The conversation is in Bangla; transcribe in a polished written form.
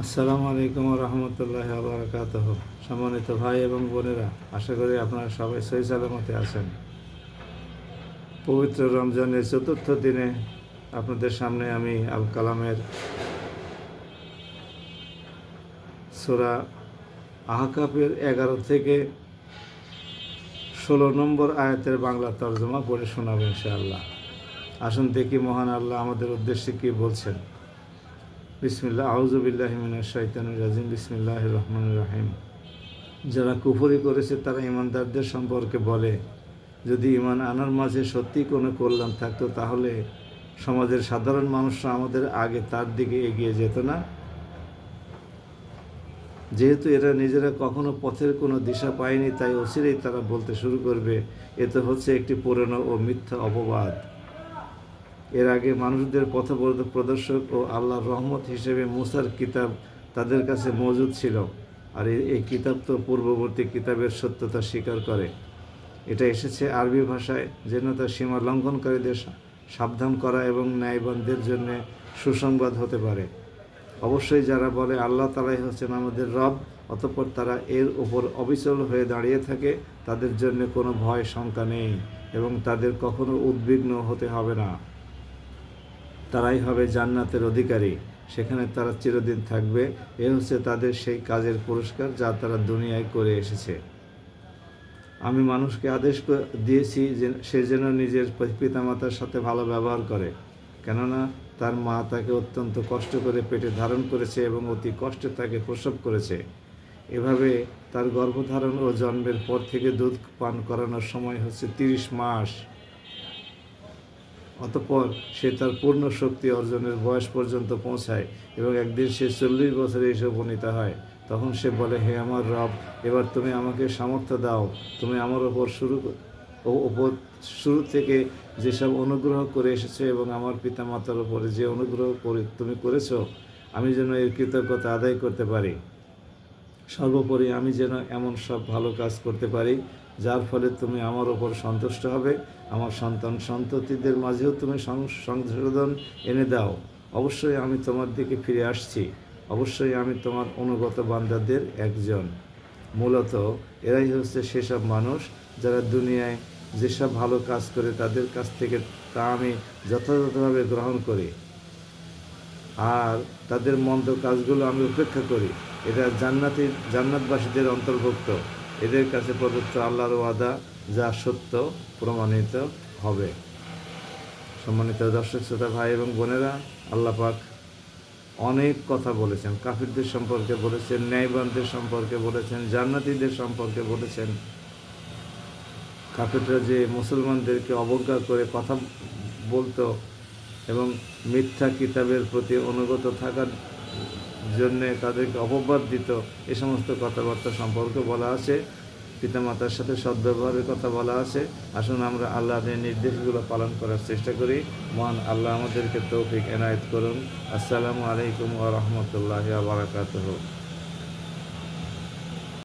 আসসালামু আলাইকুম ওয়া রাহমাতুল্লাহি ওয়া বারাকাতুহু। সম্মানিত ভাই এবং বোনেরা, আশা করি আপনারা সবাই সহি সালামতে আছেন। পবিত্র রমজানের চতুর্থ দিনে আপনাদের সামনে আমি আল কালামের সূরা আহকাফের 11 থেকে 16 নম্বর আয়াতের বাংলা তর্জমা পড়ে শোনাবো ইনশাআল্লাহ। আসুন দেখি মহান আল্লাহ আমাদের উদ্দেশ্যে কী বলছেন। বিসমিল্লাহ, আউযু বিল্লাহি মিনাশ শাইতানির রাজিম। বিসমিল্লাহির রহমানির রহিম। যারা কুফরি করেছে তারা ঈমানদারদের সম্পর্কে বলে, যদি ঈমান আনার মাঝে সত্যি কোনো কল্যাণ থাকতো তাহলে সমাজের সাধারণ মানুষরা আমাদের আগে তার দিকে এগিয়ে যেত না। যেহেতু এরা নিজেরা কখনো পথের কোনো দিশা পায়নি, তাই অচিরেই তারা বলতে শুরু করবে, এ তো হচ্ছে একটি পুরনো ও মিথ্যা অপবাদ। এর আগে মানুষদের পথপ্রদর্শক ও আল্লাহর রহমত হিসেবে মুসার কিতাব তাদের কাছে মজুদ ছিল, আর এই কিতাব তো পূর্ববর্তী কিতাবের সত্যতা স্বীকার করে। এটা এসেছে আরবি ভাষায়, যেন তার সীমা লঙ্ঘনকারীদের সাবধান করা এবং ন্যায়বানদের জন্য সুসংবাদ হতে পারে। অবশ্যই যারা বলে আল্লাহ তাআলাই হচ্ছেন আমাদের রব, অতঃপর তারা এর ওপর অবিচল হয়ে দাঁড়িয়ে থাকে, তাদের জন্য কোনো ভয় শঙ্কা নেই এবং তাদের কখনো উদ্বিগ্ন হতে হবে না। তারাই হবে জান্নাতের অধিকারী, সেখানে তারা চিরদিন থাকবে। এ হচ্ছে তাদের সেই কাজের পুরস্কার যা তারা দুনিয়ায় করে এসেছে। আমি মানুষকে আদেশ দিয়েছি যে সে যেন নিজের পিতামাতার সাথে ভালো ব্যবহার করে, কেননা তার মা তাকে অত্যন্ত কষ্ট করে পেটে ধারণ করেছে এবং অতি কষ্টে তাকে প্রসব করেছে। এভাবে তার গর্ভধারণ ও জন্মের পর থেকে দুধ পান করানোর সময় হচ্ছে 30 মাস। অতঃপর সে তার পূর্ণ শক্তি অর্জনের বয়স পর্যন্ত পৌঁছায় এবং একদিন সে 40 বছরে এসে উপনীত হয়। তখন সে বলে, হে আমার রব, এবার তুমি আমাকে সামর্থ্য দাও। তুমি আমার ওপর শুরু থেকে যেসব অনুগ্রহ করে এসেছো এবং আমার পিতামাতার ওপরে যে অনুগ্রহ তুমি করেছো, আমি যেন এর কৃতজ্ঞতা আদায় করতে পারি। সর্বোপরি আমি যেন এমন সব ভালো কাজ করতে পারি যার ফলে তুমি আমার ওপর সন্তুষ্ট হবে। আমার সন্তান সন্ততিদের মাঝেও তুমি সংশোধন এনে দাও। অবশ্যই আমি তোমার দিকে ফিরে আসছি। অবশ্যই আমি তোমার অনুগত বান্দাদের একজন। মূলত এরাই হচ্ছে সেসব মানুষ যারা দুনিয়ায় যেসব ভালো কাজ করে তাদের কাছ থেকে তা আমি যথাযথভাবে গ্রহণ করি, আর তাদের মন্দ কাজগুলো আমি উপেক্ষা করি। এরা জান্নাতবাসীদের অন্তর্ভুক্ত। এদের কাছে প্রদত্ত আল্লাহর ওয়াদা যা সত্য প্রমাণিত হবে। সম্মানিত দর্শক শ্রোতা ভাই এবং বোনেরা, আল্লাহ পাক অনেক কথা বলেছেন। কাফিরদের সম্পর্কে বলেছেন, ন্যায়বানদের সম্পর্কে বলেছেন, জান্নাতীদের সম্পর্কে বলেছেন। কাফিররা যে মুসলমানদেরকে অবজ্ঞা করে কথা বলতো এবং মিথ্যা কিতাবের প্রতি অনুগত থাকার জন্যে তাদেরকে অপবাদ দিত, এ সমস্ত কথাবার্তা সম্পর্কে বলা আছে। পিতামাতার সাথে সদ্ব্যবহারের কথা বলা আছে। আসুন আমরা আল্লাহর নির্দেশগুলো পালন করার চেষ্টা করি। মহান আল্লাহ আমাদেরকে তৌফিক এনায়েত করুন। আসসালামু আলাইকুম ওয়া রাহমাতুল্লাহি ওয়া বারাকাতুহু।